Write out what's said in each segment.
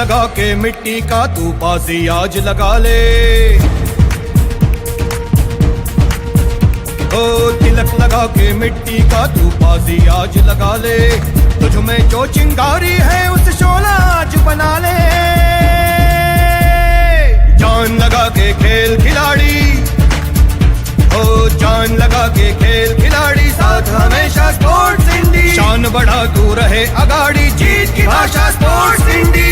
लगा के मिट्टी का तू बाजी आज लगा ले, ओ तिलक लगा के मिट्टी का तू बाजी आज लगा ले, तुझ में जो चिंगारी है उस शोला आज बना ले। जान लगा के खेल खिलाड़ी, ओ जान लगा के खेल खिलाड़ी, साथ हमेशा स्पोर्ट्स इंडी, शान बढ़ा तू रहे अगाड़ी, जीत की भाषा स्पोर्ट्स इंडी।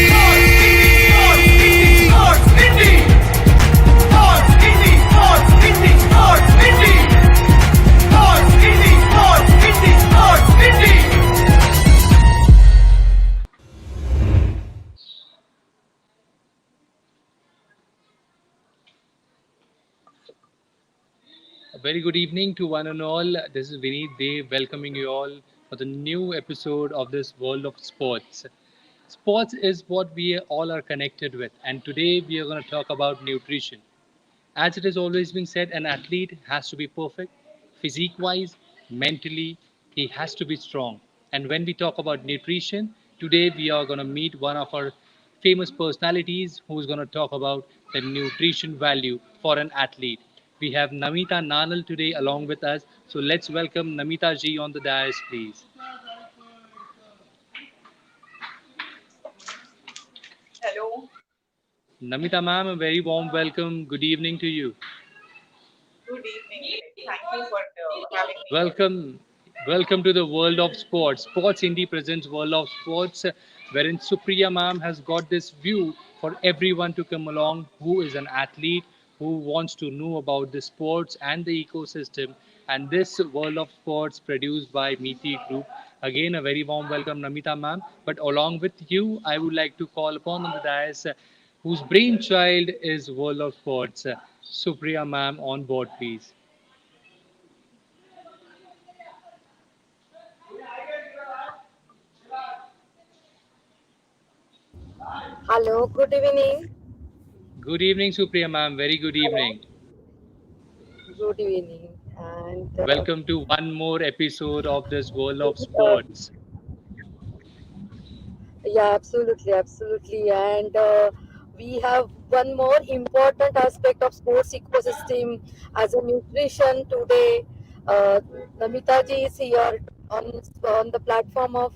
A very good evening to one and all. This is Vineet Dev welcoming you all for the new episode of this world of sports. Sports is what we all are connected with, and today we are going to talk about nutrition. As it has always been said, an athlete has to be perfect, physique wise, mentally, he has to be strong. And when we talk about nutrition, today we are going to meet one of our famous personalities who is going to talk about the nutrition value for an athlete. We have Namita Nanal today along with us. So let's welcome Namita ji on the dais, please. Hello. Namita ma'am, a very warm welcome. Good evening to you. Good evening. Thank you for having me. Welcome to the world of sports. Sports Indie presents World of Sports, wherein Supriya ma'am has got this view for everyone to come along who is an athlete, who wants to know about the sports and the ecosystem. And this World of Sports produced by Meeti Group. Again, a very warm welcome, Namita ma'am. But along with you, I would like to call upon on the dais whose brainchild is World of Sports. Supriya ma'am on board, please. Hello, good evening. Good evening, Supriya ma'am. Very good evening. Good evening. And Welcome to one more episode of this World of Sports. yeah, absolutely. And we have one more important aspect of sports ecosystem as a nutrition today. Namita ji is here on the platform of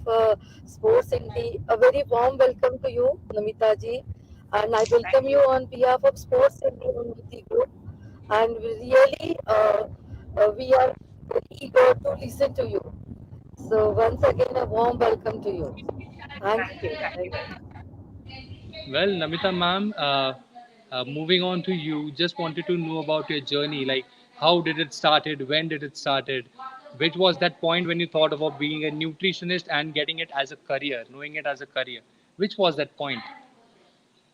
Sports Indie. A very warm welcome to you, Namita ji. And I welcome you on behalf of Sports Indie and Meeti Group. And we are very eager to listen to you. So once again, a warm welcome to you. Thank you. Well, Namita ma'am, moving on to you, just wanted to know about your journey. Like, how did it started? When did it started? Which was that point when you thought about being a nutritionist and getting it as a career, knowing it as a career? Which was that point?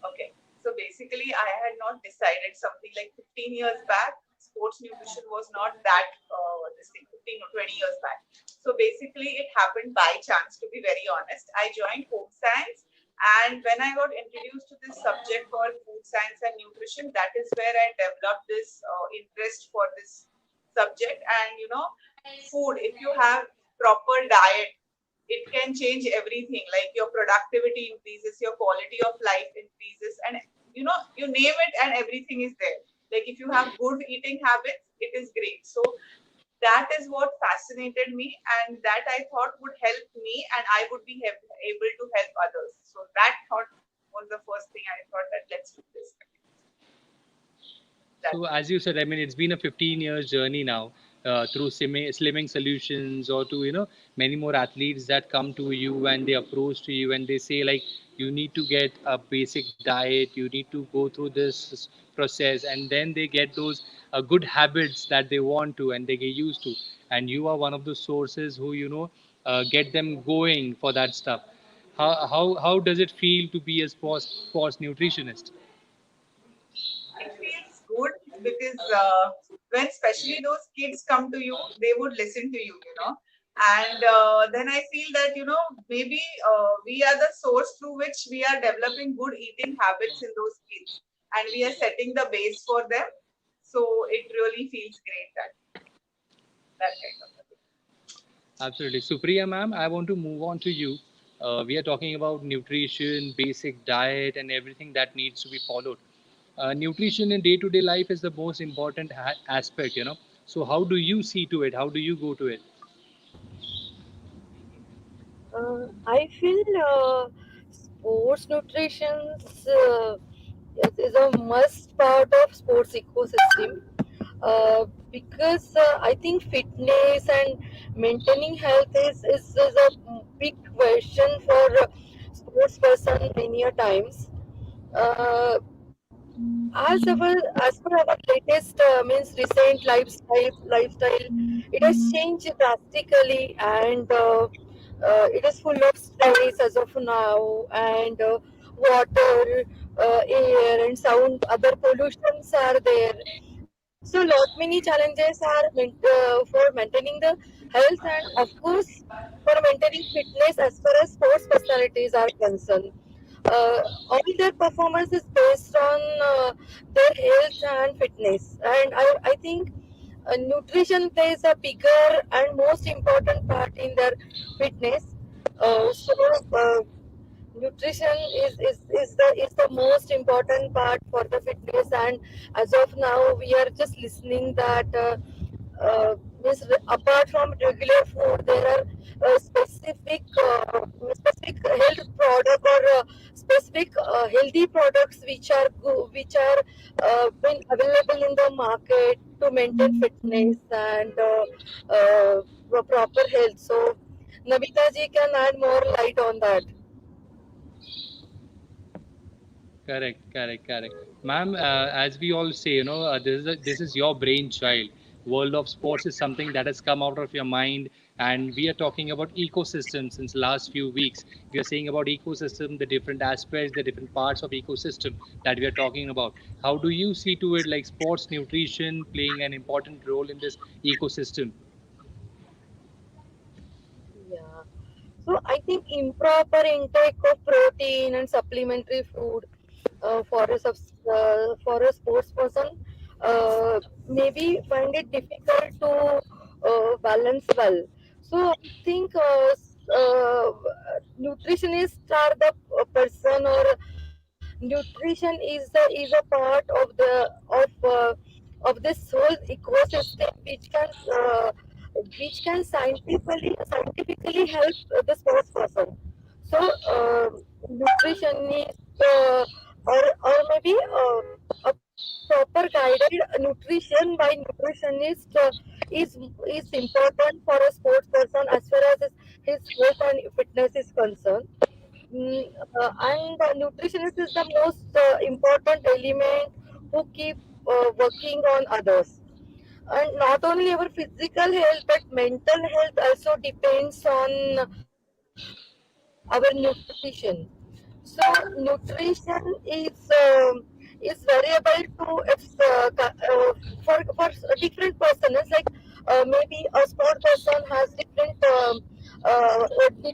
Okay. So basically, I had not decided something like 15 years back. Sports nutrition was not that this thing 15 or 20 years back. So basically, it happened by chance. To be very honest, I joined home science, and when I got introduced to this subject called food science and nutrition, that is where I developed this interest for this subject. And food. If you have proper diet, it can change everything. Like your productivity increases, your quality of life increases, and you name it, and everything is there. Like if you have good eating habits, it is great. So that is what fascinated me, and that I thought would help me, and I would be able to help others. So that thought was the first thing I thought that let's do this. So, as you said, I mean, it's been a 15 years journey now through slimming solutions, or to, many more athletes that come to you and they approach to you and they say, like, you need to get a basic diet, you need to go through this process, and then they get those good habits that they want to and they get used to. And you are one of the sources who, get them going for that stuff. How does it feel to be a sports nutritionist? It feels good because when especially those kids come to you, they would listen to you, and then I feel that maybe we are the source through which we are developing good eating habits in those kids, and we are setting the base for them. So it really feels great that kind of a thing. Absolutely. Supriya ma'am, I want to move on to you. We are talking about nutrition, basic diet, and everything that needs to be followed. Nutrition in day-to-day life is the most important aspect, you know. So how do you see to it? How do you go to it? I feel sports nutrition is a must part of sports ecosystem because I think fitness and maintaining health is a big question for sports person many a times. Uh, as per our latest means recent lifestyle, it has changed drastically and it is full of stress as of now and water, air and sound, other pollutions are there. So lot many challenges are for maintaining the health and of course for maintaining fitness as far as sports personalities are concerned. All their performance is based on their health and fitness, and I think nutrition plays a bigger and most important part in their fitness. So nutrition is the most important part for the fitness, and as of now we are just listening that means apart from regular food there are specific health product or specific healthy products which are been available in the market to maintain fitness and proper health. So Nabita ji can add more light on that. Correct, correct, correct. Ma'am, as we all say, you know, this is your brainchild. World of sports is something that has come out of your mind, and we are talking about ecosystem since last few weeks. We are saying about ecosystem, the different aspects, the different parts of ecosystem that we are talking about. How do you see to it like sports nutrition playing an important role in this ecosystem? Yeah. So I think improper intake of protein and supplementary food for a sports person maybe find it difficult to balance well. So I think nutritionists are the person, or nutrition is a part of this whole ecosystem which can scientifically help the sports person. So nutritionist or maybe a proper guided nutrition by nutritionist is important for a sports person as far as his health and fitness is concerned. And nutritionist is the most important element who keep working on others. And not only our physical health but mental health also depends on our nutrition. So nutrition is variable to its for different person. It's like maybe a sport person has different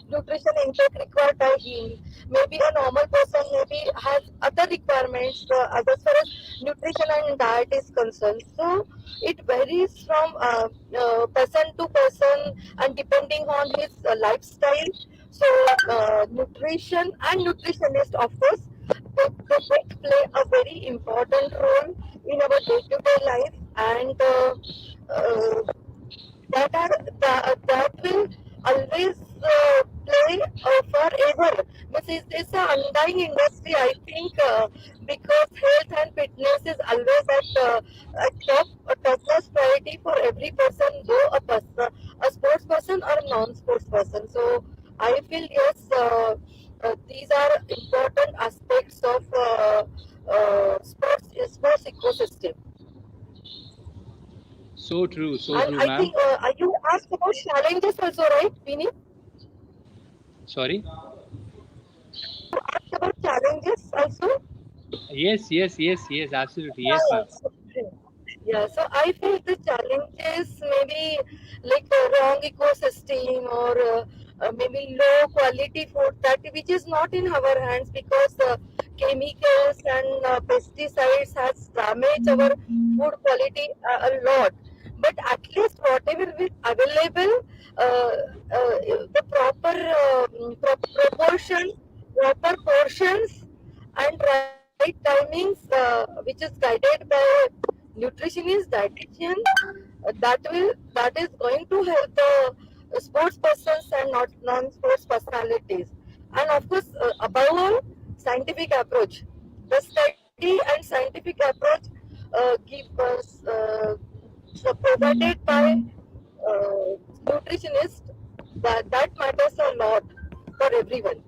nutrition intake required by him. Maybe a normal person maybe has other requirements as far as nutrition and diet is concerned. So it varies from person to person and depending on his lifestyle. So nutrition and nutritionist, of course, they both play a very important role in our day-to-day life, and uh, that will always play forever. It's an undying industry, I think, because health and fitness is always a topmost priority for every person, though a sports person or a non-sports person. So I feel yes, these are important aspects of sports ecosystem. So And true, I ma'am. think you asked about challenges also, right, Vinny? Sorry. You asked about challenges also. Yes, yes, yes, yes, absolutely. Yeah, Yes, yeah. ma'am. Yeah, so I feel the challenges maybe like a wrong ecosystem or maybe low quality food that which is not in our hands because chemicals and pesticides has damaged our food quality a lot. but at least whatever is available, the proper proportions, proper portions, and right timings, which is guided by nutritionist, dietitian, that is going to help the sports persons and not non-sports personalities. And of course, above all, scientific approach. The study and scientific approach keep us provided by nutritionist, that matters a lot for everyone.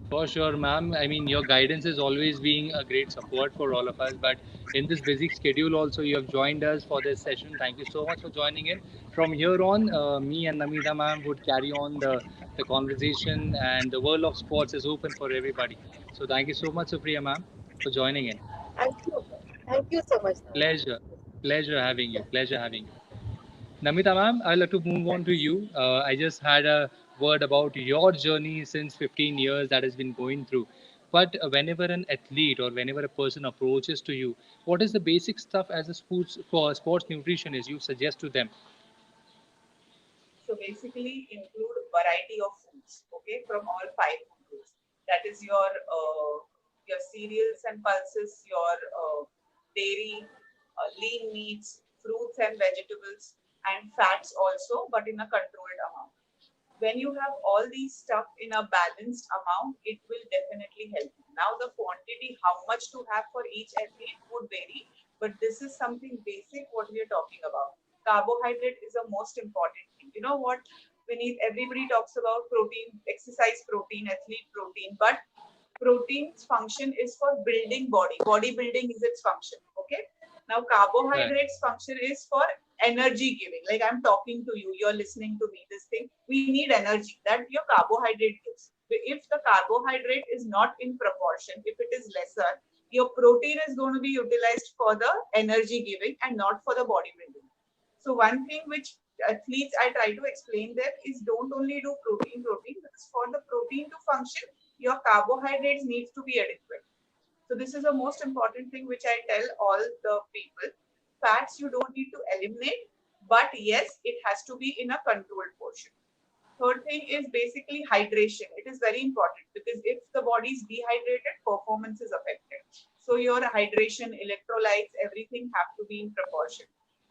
For sure, ma'am. I mean, your guidance is always being a great support for all of us. But in this busy schedule, also, you have joined us for this session. Thank you so much for joining in. From here on, me and Namita ma'am would carry on the conversation, and the world of sports is open for everybody. So, thank you so much, Supriya ma'am, for joining in. Thank you so much. Pleasure. Pleasure having you. Pleasure having you. Namita ma'am, I'd like to move on to you. I just had a word about your journey since 15 years that has been going through. But whenever an athlete or whenever a person approaches to you, what is the basic stuff as a sports for a sports nutritionist you suggest to them? So basically include variety of foods, okay, from all five food groups. That is your cereals and pulses, your dairy, lean meats, fruits and vegetables, and fats also, but in a controlled amount. When you have all these stuff in a balanced amount, it will definitely help you. Now, the quantity, how much to have for each athlete would vary, but this is something basic what we are talking about. Carbohydrate is the most important thing. You know what? Beneath everybody talks about protein, exercise protein, athlete protein, but protein's function is for building body. Body building is its function. Okay. Now, Right. carbohydrates function is for energy giving. Like I'm talking to you, you're listening to me. This thing, we need energy that your carbohydrate gives. If the carbohydrate is not in proportion, if it is lesser, your protein is going to be utilized for the energy giving and not for the body building. So one thing which athletes I try to explain them is don't only do protein, because for the protein to function, your carbohydrates needs to be adequate. So this is the most important thing which I tell all the people. Fats you don't need to eliminate, but yes, it has to be in a controlled portion. Third thing is basically hydration. It is very important because if the body is dehydrated, performance is affected. So your hydration, electrolytes, everything have to be in proportion.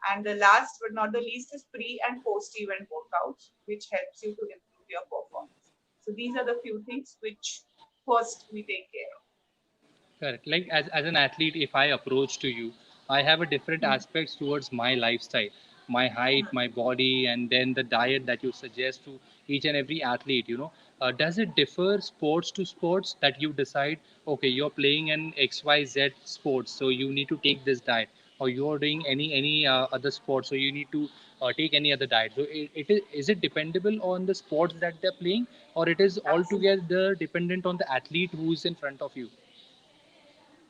And the last but not the least is pre and post event workouts, which helps you to improve your performance. So these are the few things which first we take care of. Correct. Like as an athlete, if I approach to you, I have a different Hmm. aspects towards my lifestyle, my height, Hmm. my body, and then the diet that you suggest to each and every athlete. Does it differ sports to sports that you decide? Okay, you're playing an XYZ sports, so you need to take this diet, or you're doing any other sport, so you need to take any other diet. So is it dependable on the sports that they're playing, or it is Absolutely. altogether dependent on the athlete who's in front of you?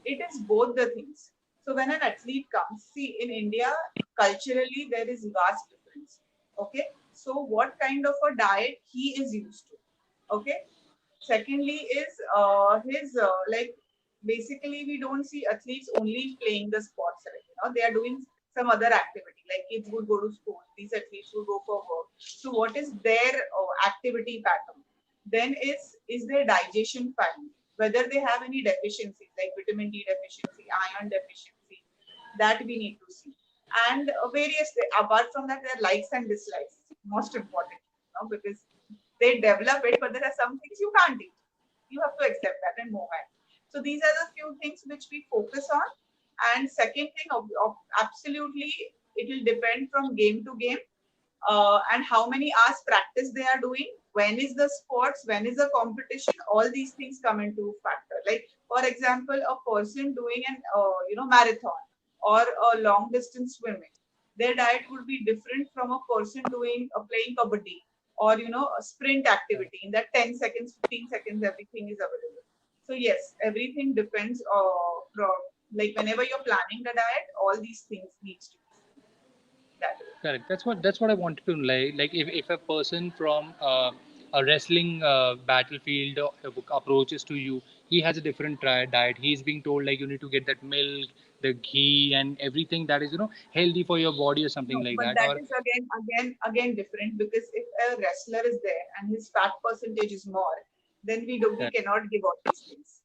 It is both the things. So when an athlete comes, see in India, culturally there is vast difference. Okay. So what kind of a diet he is used to. Okay. Secondly is his like basically we don't see athletes only playing the sports, right? They are doing some other activity. Like kids would go to school, these athletes would go for work. So what is their activity pattern? Then is their digestion fine? Whether they have any deficiencies like vitamin D deficiency, iron deficiency, that we need to see. And various apart from that, there are likes and dislikes. Most important, because they develop it, but there are some things you can't eat. You have to accept that and move on. So these are the few things which we focus on. And second thing, absolutely, it will depend from game to game, and how many hours practice they are doing. When is the sports? When is the competition? All these things come into factor. Like for example, a person doing an marathon or a long distance swimming, their diet would be different from a person doing playing kabaddi or a sprint activity. In that 10 seconds, 15 seconds, everything is available. So yes, everything depends. From like whenever you're planning the diet, all these things needs to be seen that way. Correct. That's what I wanted to know. Like if a person from a wrestling battlefield approaches to you, he has a different diet. He's being told like you need to get that milk, the ghee, and everything that is healthy for your body or something No, like but that. that Or is again different because if a wrestler is there and his fat percentage is more, then we cannot give all these things.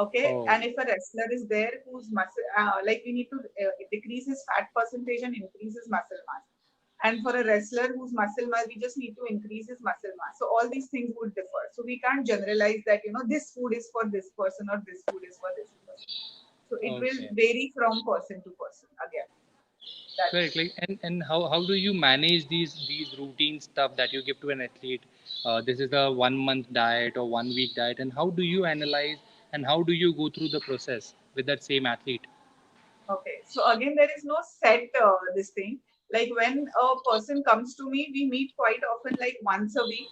Okay, oh, and if a wrestler is there whose muscle, like we need to decrease his fat percentage and increase his muscle mass. And for a wrestler whose muscle mass, we just need to increase his muscle mass. So all these things would differ. So we can't generalize that this food is for this person or this food is for this person. So it will okay. vary from person to person again. That Correct. Like, and how do you manage these routine stuff that you give to an athlete? This is a 1 month diet or 1 week diet, and how do you analyze and how do you go through the process with that same athlete? Okay, so again, there is no set this thing. Like when a person comes to me, we meet quite often, like once a week.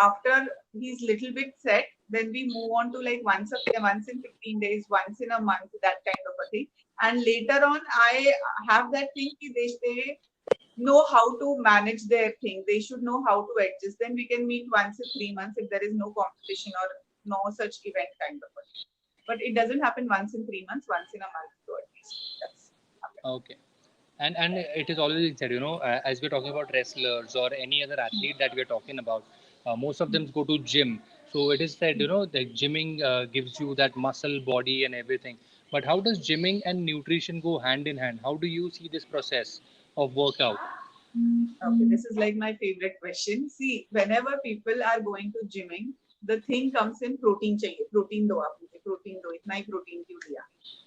After he's little bit set, then we move on to like once in 15 days, once in a month, that kind of a thing. And later on, I have that thing ki they know how to manage their thing. They should know how to adjust. Then we can meet once in 3 months if there is no competition or no such event kind of a thing. But it doesn't happen once in 3 months, once in a month, so at least that's happening. Okay. And it is always said, as we're talking about wrestlers or any other athlete that we're talking about, most of them go to gym. So it is said, that gymming gives you that muscle, body, and everything. But how does gymming and nutrition go hand in hand? How do you see this process of workout? Okay, this is like my favorite question. See, whenever people are going to gymming, the thing comes in protein चाहिए, protein दो आप मुझे, protein दो, इतना ही protein क्यों दिया?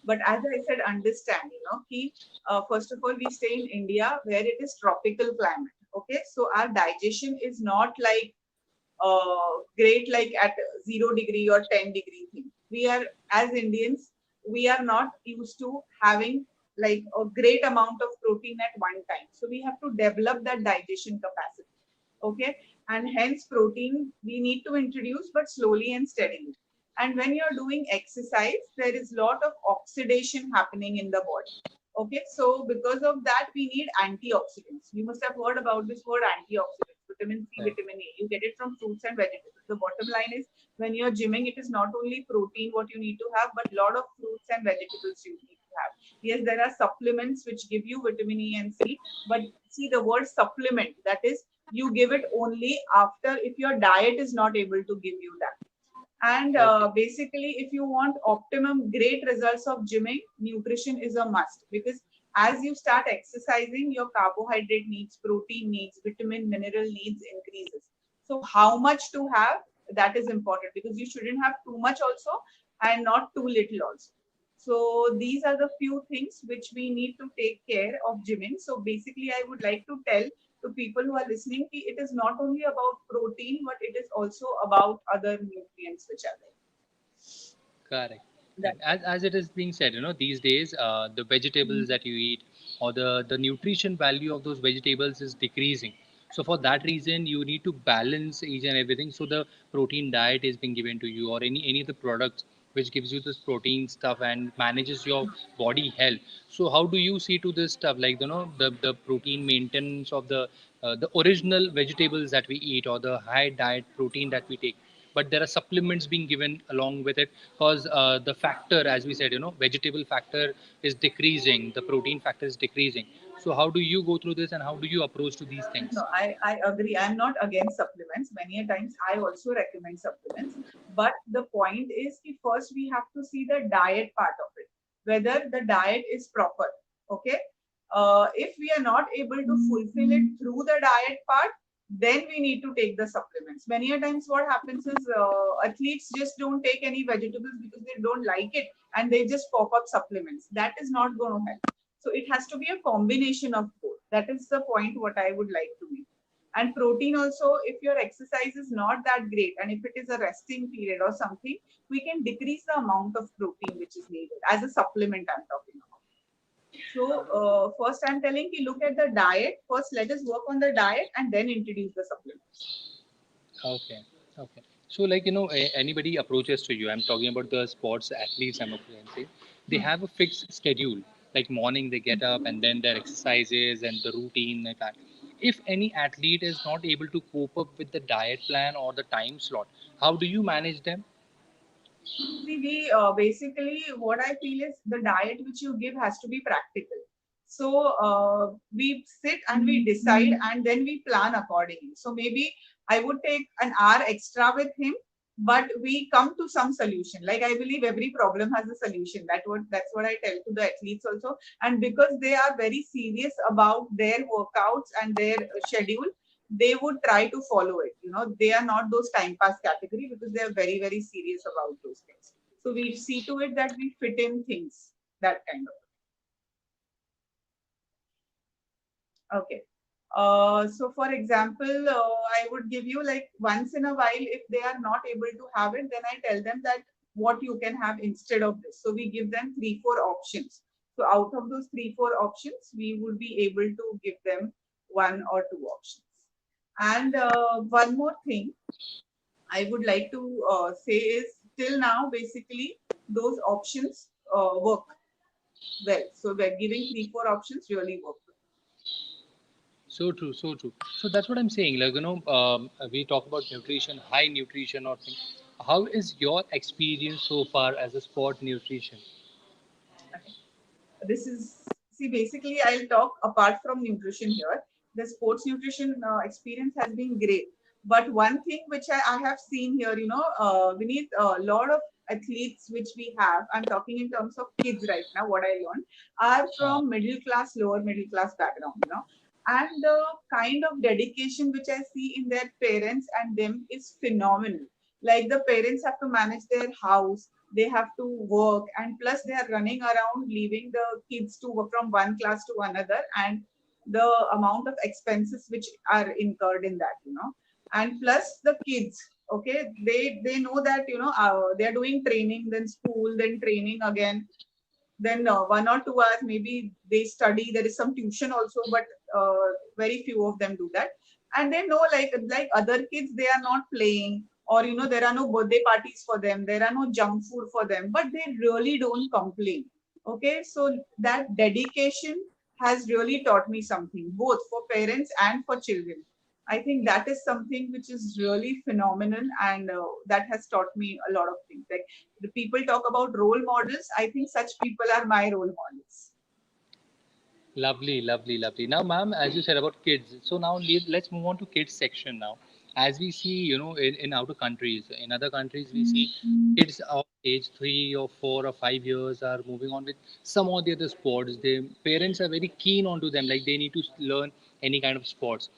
But as I said, understand, कि first of all, we stay in India where it is tropical climate. Okay, so our digestion is not like great like at 0 degree or 10 degree thing. We are as Indians, we are not used to having like a great amount of protein at one time. So we have to develop that digestion capacity. Okay, and hence protein we need to introduce, but slowly and steadily. And when you're doing exercise, there is a lot of oxidation happening in the body. Okay, so because of that, we need antioxidants. You must have heard about this word antioxidants, vitamin C, Right. vitamin A. You get it from fruits and vegetables. The bottom line is when you're gymming, it is not only protein what you need to have, but a lot of fruits and vegetables you need to have. Yes, there are supplements which give you vitamin E and C, but see the word supplement, that is, you give it only after if your diet is not able to give you that. And Okay. basically, if you want optimum great results of gymming, nutrition is a must because as you start exercising, your carbohydrate needs, protein needs, vitamin, mineral needs increases. So how much to have, that is important because you shouldn't have too much also and not too little also. So these are the few things which we need to take care of gymming. So basically, I would like to tell to people who are listening, it is not only about protein, but it is also about other nutrients which are Correct. there. Correct. As it is being said, these days, the vegetables that you eat or the nutrition value of those vegetables is decreasing. So for that reason, you need to balance each and everything. So the protein diet is being given to you, or any of the products which gives you this protein stuff and manages your body health. So how do you see to this stuff, like the protein maintenance of the original vegetables that we eat or the high diet protein that we take? But there are supplements being given along with it because the factor, as we said, vegetable factor is decreasing, the protein factor is decreasing. So how do you go through this and how do you approach to these No, things? I agree. I'm not against supplements. Many a times I also recommend supplements. But the point is that first we have to see the diet part of it, whether the diet is proper. Okay. If we are not able to fulfill it through the diet part, then we need to take the supplements. Many a times what happens is athletes just don't take any vegetables because they don't like it and they just pop up supplements. That is not going to help. So it has to be a combination of both. That is the point what I would like to make. And protein also, if your exercise is not that great and if it is a resting period or something, we can decrease the amount of protein which is needed as a supplement I'm talking about. So first I'm telling you look at the diet. First let us work on the diet and then introduce the supplements. Okay, okay. So like anybody approaches to you, I'm talking about the sports athletes, I'm saying, they Hmm. have a fixed schedule. Like morning they get up and then their exercises and the routine like that. If any athlete is not able to cope up with the diet plan or the time slot, how do you manage them? See, we basically what I feel is the diet which you give has to be practical. So we sit and we decide and then we plan accordingly. So maybe I would take an hour extra with him, but we come to some solution. Like I believe every problem has a solution. That's what I tell to the athletes also. And because they are very serious about their workouts and their schedule, they would try to follow it. They are not those time pass category because they are very, very serious about those things. So we see to it that we fit in things, that kind of. Okay. So for example, I would give you like once in a while, if they are not able to have it, then I tell them that what you can have instead of this. So we give them 3-4 options. So out of those 3-4 options, we would be able to give them 1 or 2 options. And one more thing I would like to say is till now, basically, those options work well. So we're giving 3-4 options really work well. So true, so true. So that's what I'm saying. Like, we talk about nutrition, high nutrition or thing. How is your experience so far as a sport nutrition? This is, see, basically, I'll talk apart from nutrition here. The sports nutrition experience has been great. But one thing which I have seen here, we need a lot of athletes which we have. I'm talking in terms of kids right now, what I learned, are from middle class, lower middle class background. And the kind of dedication which I see in their parents and them is phenomenal. Like the parents have to manage their house, they have to work, and plus they are running around leaving the kids to work from one class to another, and the amount of expenses which are incurred in that. And plus the kids, okay, they know that they are doing training, then school, then training again, then 1 or 2 hours maybe they study. There is some tuition also, but very few of them do that. And they know, like other kids, they are not playing, or there are no birthday parties for them, there are no junk food for them, but they really don't complain. Okay, so that dedication has really taught me something, both for parents and for children. I think that is something which is really phenomenal, and that has taught me a lot of things. Like the people talk about role models, I think such people are my role models. Lovely, lovely, lovely. Now, ma'am, as you said about kids, so now let's move on to kids section now. As we see, in other countries, we see kids of age 3 or 4 or 5 years are moving on with some or the other sports. Their parents are very keen onto them, like they need to learn any kind of sports.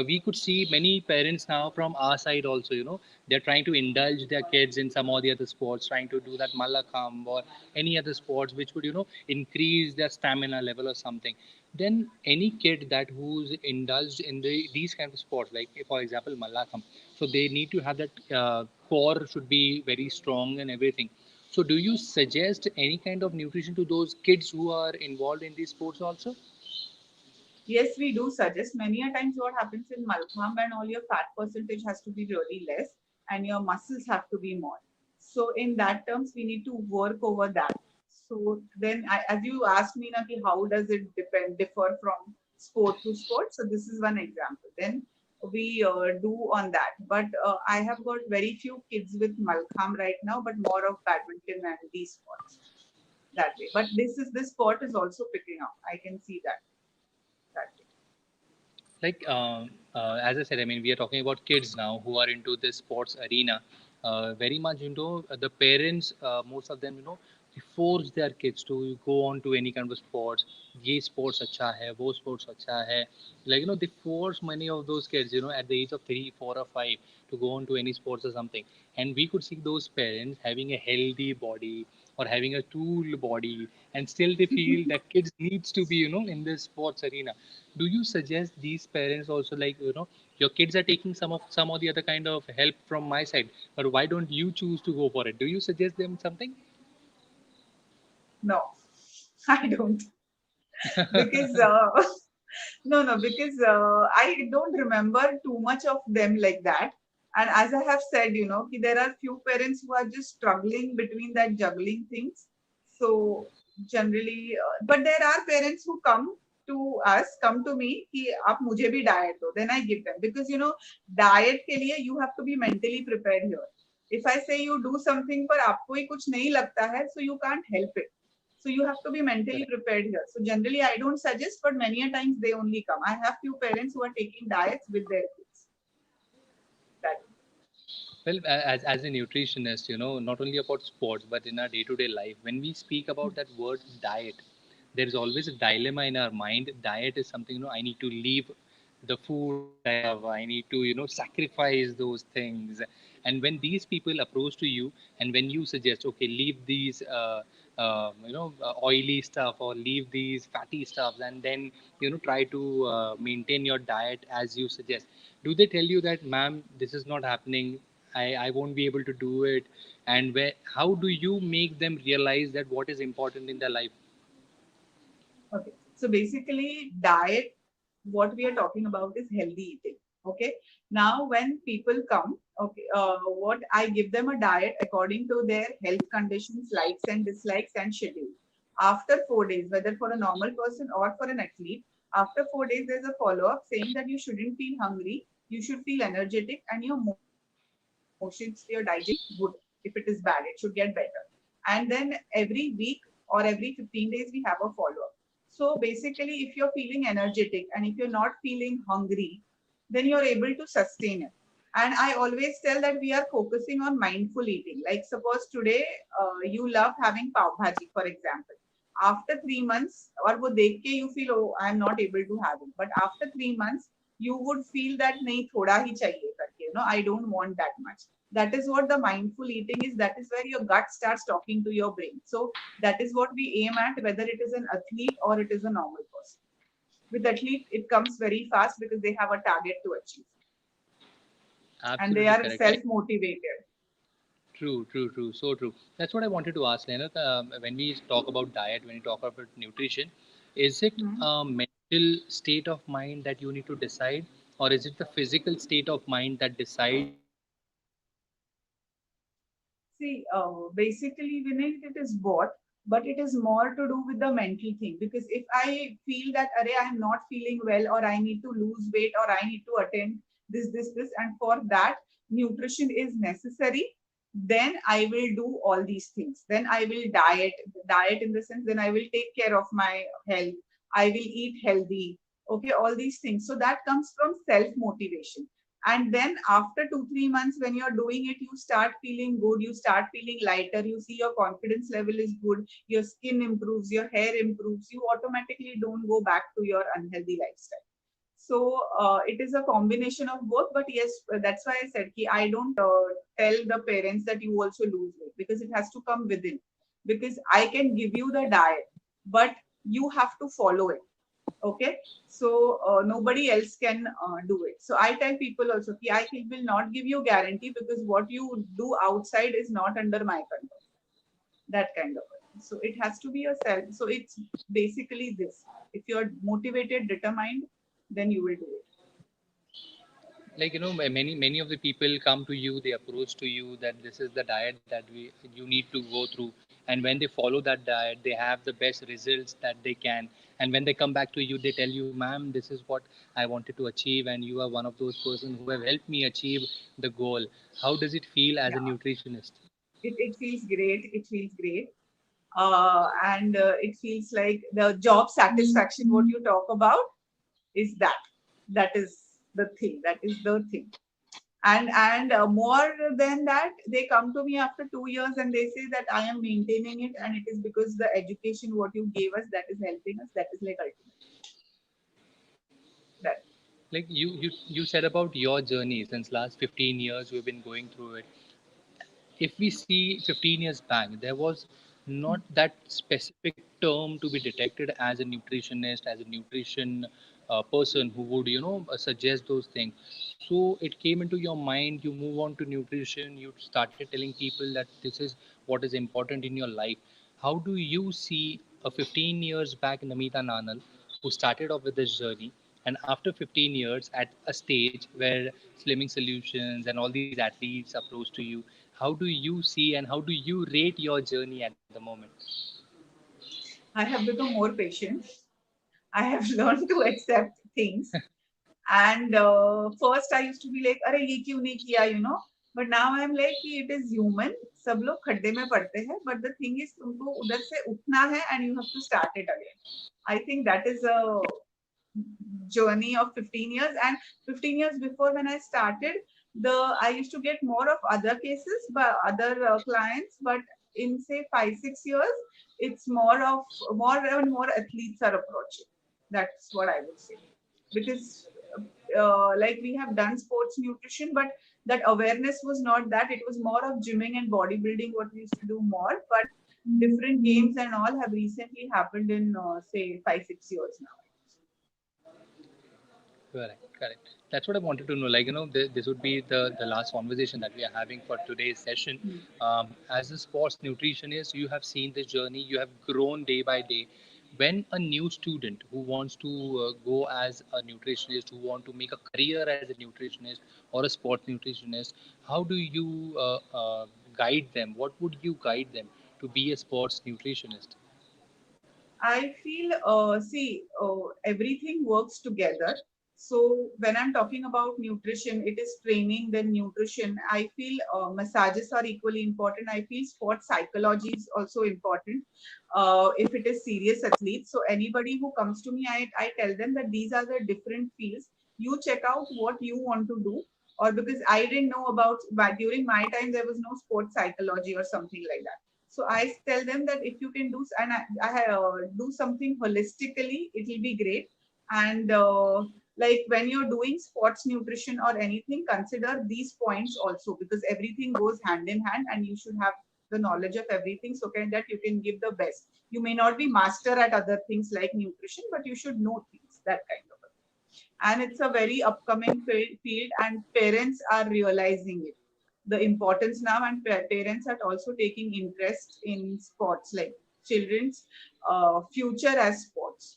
We could see many parents now from our side also, they're trying to indulge their kids in some or the other sports, trying to do that malakam or any other sports which would, increase their stamina level or something. Then any kid that who's indulged in these kind of sports, like for example malakam, so they need to have that core should be very strong and everything. So do you suggest any kind of nutrition to those kids who are involved in these sports also? Yes, we do suggest. Many a times what happens in Malkham and all, your fat percentage has to be really less and your muscles have to be more. So in that terms, we need to work over that. So then, as you asked me, Naki, how does it differ from sport to sport? So this is one example. Then we do on that. But I have got very few kids with Malkham right now, but more of badminton and these sports that way. But this sport is also picking up. I can see that. Like as I said, I mean, we are talking about kids now who are into this sports arena, very much into the parents, most of them, they force their kids to go on to any kind of sports. ये sports अच्छा है, वो sports अच्छा है. Like, they force many of those kids, at the age of 3, 4 or 5 to go on to any sports or something. And we could see those parents having a healthy body or having a tool body, and still they feel that kids needs to be, in this sports arena. Do you suggest these parents also, like, your kids are taking some or the other kind of help from my side, but why don't you choose to go for it? Do you suggest them something? No, I don't. Because no, because I don't remember too much of them like that. And as I have said, there are few parents who are just struggling between that juggling things. So generally, but there are parents who come to me कि आप मुझे भी diet दो. Then I give them, because diet के लिए you have to be mentally prepared here. If I say you do something पर आपको ही कुछ नहीं लगता है, so you can't help it. So you have to be mentally Correct. prepared here. So generally I don't suggest, but many a times they only come. I have few parents who are taking diets with their kids. That Well, as a nutritionist, not only about sports, but in our day-to-day life, when we speak about that word diet, there is always a dilemma in our mind. Diet is something, I need to leave the food that I love. I need to, sacrifice those things. And when these people approach to you, and when you suggest, okay, leave these, oily stuff or leave these fatty stuffs, and then, try to maintain your diet as you suggest. Do they tell you that, ma'am, this is not happening? I won't be able to do it. And how do you make them realize that what is important in their life? okay. So basically, diet, what we are talking about is healthy eating. Okay. Now, when people come, okay, what I give them a diet according to their health conditions, likes and dislikes, and schedule. After 4 days, whether for a normal person or for an athlete, after 4 days, there's a follow up saying that you shouldn't feel hungry, you should feel energetic, and your emotions, your digestion good. If it is bad, it should get better. And then every week or every 15 days, we have a follow up. So basically, if you're feeling energetic and if you're not feeling hungry, then you're able to sustain it. And I always tell that we are focusing on mindful eating. Like suppose today you love having pav bhaji, for example. After 3 months, or wo dekh ke you feel, oh, I'm not able to have it. But after 3 months, you would feel that nahi thoda hi chahiye karke, I don't want that much. That is what the mindful eating is. That is where your gut starts talking to your brain. So that is what we aim at, whether it is an athlete or it is a normal person. With athlete, it comes very fast because they have a target to achieve and they Absolutely are correct. self-motivated. True, true, true. So true. That's what I wanted to ask, Lena. When we talk about diet, when we talk about nutrition, is it Mhm. a mental state of mind that you need to decide, or is it the physical state of mind that decides whether you need to eat or not? See, basically, Vinay, it is both, but it is more to do with the mental thing. Because if I feel that, Array, I'm not feeling well, or I need to lose weight, or I need to attend this, and for that, nutrition is necessary, then I will do all these things. Then I will diet in the sense, then I will take care of my health. I will eat healthy. Okay, all these things. So that comes from self motivation. And then after 2 3 months, when you're doing it, you start feeling good, you start feeling lighter, you see your confidence level is good, your skin improves, your hair improves, you automatically don't go back to your unhealthy lifestyle. So it is a combination of both. But yes, that's why I said ki I don't tell the parents that you also lose weight, because it has to come within. Because I can give you the diet, but you have to follow it. Okay, so nobody else can do it. So I tell people also ki I will not give you guarantee, because what you do outside is not under my control. That kind of it. So it has to be yourself. So it's basically this: if you're motivated, determined, then you will do it. Like many of the people come to you, they approach to you that this is the diet that you need to go through, and when they follow that diet, they have the best results that they can. And when they come back to you, they tell you, ma'am, this is what I wanted to achieve, and you are one of those persons who have helped me achieve the goal. How does it feel as a Yeah, nutritionist? it feels great. It feels great. And it feels like the job satisfaction, what you talk about, is that. That is the thing. That is the thing. And more than that, they come to me after 2 years and they say that I am maintaining it, and it is because the education what you gave us, that is helping us. That is like ultimate. That Like you said about your journey since last 15 years we've been going through it. If we see 15 years back, there was not that specific term to be detected as a nutritionist, as a nutrition person who would, suggest those things. So it came into your mind, you move on to nutrition, you started telling people that this is what is important in your life. How do you see a 15 years back Namita Nanal who started off with this journey, and after 15 years at a stage where Slimming Solutions and all these athletes approach to you, how do you see and how do you rate your journey at the moment? I have become more patient. I have learned to accept things. And first, I used to be like, "Arey, ye kyun nahi kiya?" But now I'm like कि it is human. सब लोग खड्डे में पड़ते हैं. But the thing is तुमको उधर से उठना है and you have to start it again. I think that is a journey of 15 years. And 15 years before when I started, I used to get more of other cases, but other clients. But in say 5-6 years, it's more and more athletes are approaching. That's what I would say, because like we have done sports nutrition, but that awareness was not that. It was more of gymming and bodybuilding what we used to do more. But different games and all have recently happened in say 5-6 years now. Correct, correct. That's what I wanted to know. Like, this would be the last conversation that we are having for today's session. As a sports nutritionist, you have seen this journey, you have grown day by day. When a new student who wants to go as a nutritionist, who want to make a career as a nutritionist or a sports nutritionist, how do you guide them? What would you guide them to be a sports nutritionist? I feel, everything works together. So when I'm talking about nutrition, it is training, then nutrition. I feel massages are equally important. I feel sports psychology is also important if it is serious athletes. So anybody who comes to me, I tell them that these are the different fields. You check out what you want to do. Or because I didn't know about, but during my time, there was no sports psychology or something like that. So I tell them that if you can do and do something holistically, it will be great. And like when you're doing sports nutrition or anything, consider these points also, because everything goes hand in hand, and you should have the knowledge of everything so that you can give the best. You may not be master at other things like nutrition, but you should know things, that kind of a thing. And it's a very upcoming field, and parents are realizing it, the importance now, and parents are also taking interest in sports, like children's future as sports.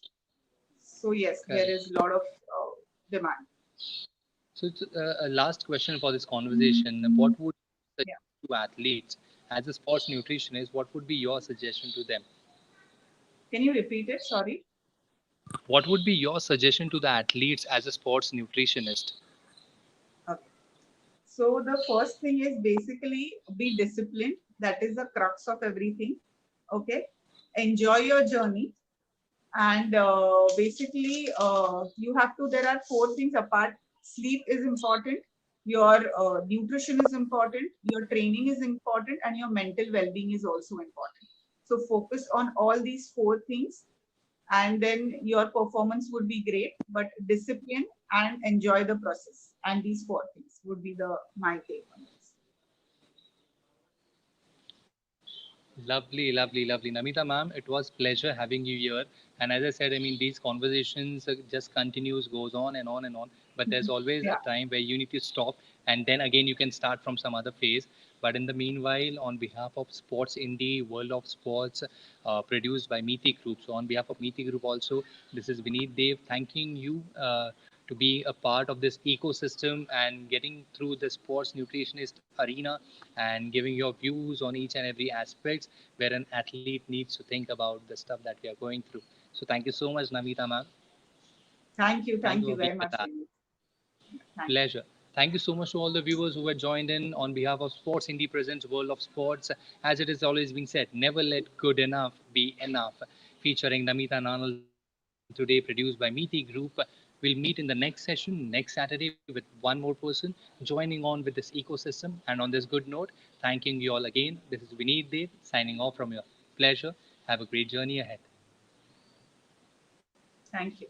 So yes, there Correct. is a lot of demand. So, a last question for this conversation. What would you Yeah. suggest to athletes as a sports nutritionist? What would be your suggestion to them? Can you repeat it? Sorry. What would be your suggestion to the athletes as a sports nutritionist? Okay. So the first thing is basically be disciplined. That is the crux of everything. Okay. Enjoy your journey. And basically, you have to, there are 4 things apart. Sleep is important, your nutrition is important, your training is important, and your mental well-being is also important. So focus on all these 4 things, and then your performance would be great. But discipline and enjoy the process, and these 4 things would be my take on this. Lovely, lovely, lovely. Namita ma'am, it was pleasure having you here. And as I said, I mean, these conversations just continues, goes on and on and on. But there's always a Yeah. time where you need to stop, and then again you can start from some other phase. But in the meanwhile, on behalf of Sports Indie, World of Sports, produced by Meeti Group. So on behalf of Meeti Group also, this is Vineet Dev thanking you to be a part of this ecosystem and getting through the sports nutritionist arena and giving your views on each and every aspects where an athlete needs to think about the stuff that we are going through. So thank you so much, Namita ma'am. Thank you. Thank Thank you you for being very with much, us. Vineet. Thank you. Pleasure. Thank you so much to all the viewers who were joined in on behalf of Sports Indie Presents World of Sports. As it has always been said, never let good enough be enough. Featuring Namita Nanal today, produced by Meeti Group. We'll meet in the next session, next Saturday, with one more person joining on with this ecosystem. And on this good note, thanking you all again. This is Vineet Dev signing off from your pleasure. Have a great journey ahead. Thank you.